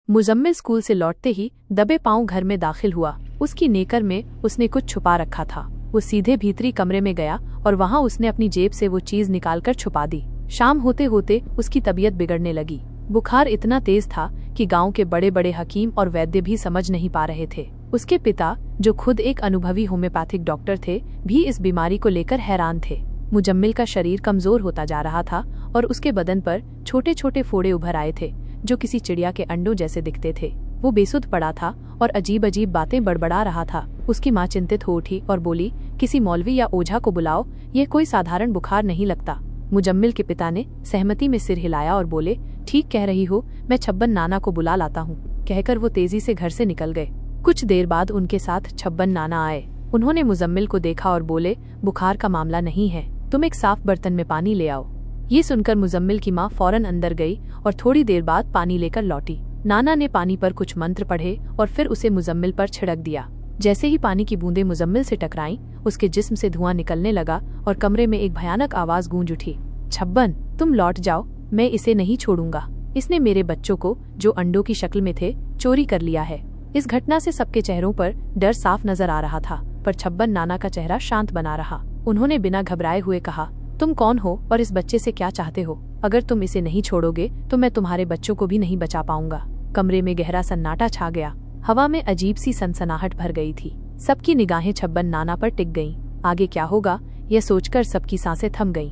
Muzammil school से लौटते ही दबे पांव घर में दाखिल हुआ। उसकी नेकर में उसने कुछ छुपा रखा था। वो सीधे भीतरी कमरे में गया और वहां उसने अपनी जेब से वो चीज निकालकर छुपा दी। शाम होते होते उसकी तबीयत बिगड़ने लगी। बुखार इतना तेज था कि गांव के बड़े बड़े हकीम और वैद्य भी समझ नहीं पा रहे थे। उसके पिता, जो खुद एक अनुभवी होम्योपैथिक डॉक्टर थे, भी इस बीमारी को लेकर हैरान थे। मुजम्मिल का शरीर कमजोर होता जा रहा था और उसके बदन पर छोटे छोटे फोड़े उभर आए थे जो किसी चिड़िया के अंडों जैसे दिखते थे। वो बेसुध पड़ा था और अजीब अजीब बातें बड़बड़ा रहा था। उसकी माँ चिंतित हो उठी और बोली, किसी मौलवी या ओझा को बुलाओ, यह कोई साधारण बुखार नहीं लगता। मुजम्मिल के पिता ने सहमति में सिर हिलाया और बोले, ठीक कह रही हो, मैं छब्बन नाना को बुला लाता हूँ। कहकर वो तेजी से घर से निकल गए। कुछ देर बाद उनके साथ छब्बन नाना आए। उन्होंने मुजम्मिल को देखा और बोले, बुखार का मामला नहीं है, तुम एक साफ बर्तन में पानी ले आओ। ये सुनकर मुजम्मिल की माँ फौरन अंदर गई और थोड़ी देर बाद पानी लेकर लौटी। नाना ने पानी पर कुछ मंत्र पढ़े और फिर उसे मुजम्मिल पर छिड़क दिया। जैसे ही पानी की बूंदें मुजम्मिल से टकराईं, उसके जिस्म से धुआं निकलने लगा और कमरे में एक भयानक आवाज गूंज उठी, छब्बन, तुम लौट जाओ, मैं इसे नहीं छोड़ूंगा। इसने मेरे बच्चों को, जो अंडों की शक्ल में थे, चोरी कर लिया है। इस घटना से सबके चेहरों पर डर साफ नजर आ रहा था, पर छब्बन नाना का चेहरा शांत बना रहा। उन्होंने बिना घबराए हुए कहा, तुम कौन हो और इस बच्चे से क्या चाहते हो? अगर तुम इसे नहीं छोड़ोगे तो मैं तुम्हारे बच्चों को भी नहीं बचा पाऊंगा। कमरे में गहरा सन्नाटा छा गया। हवा में अजीब सी सनसनाहट भर गई थी। सबकी निगाहें छब्बन नाना पर टिक गईं। आगे क्या होगा, यह सोचकर सबकी सांसें थम गईं।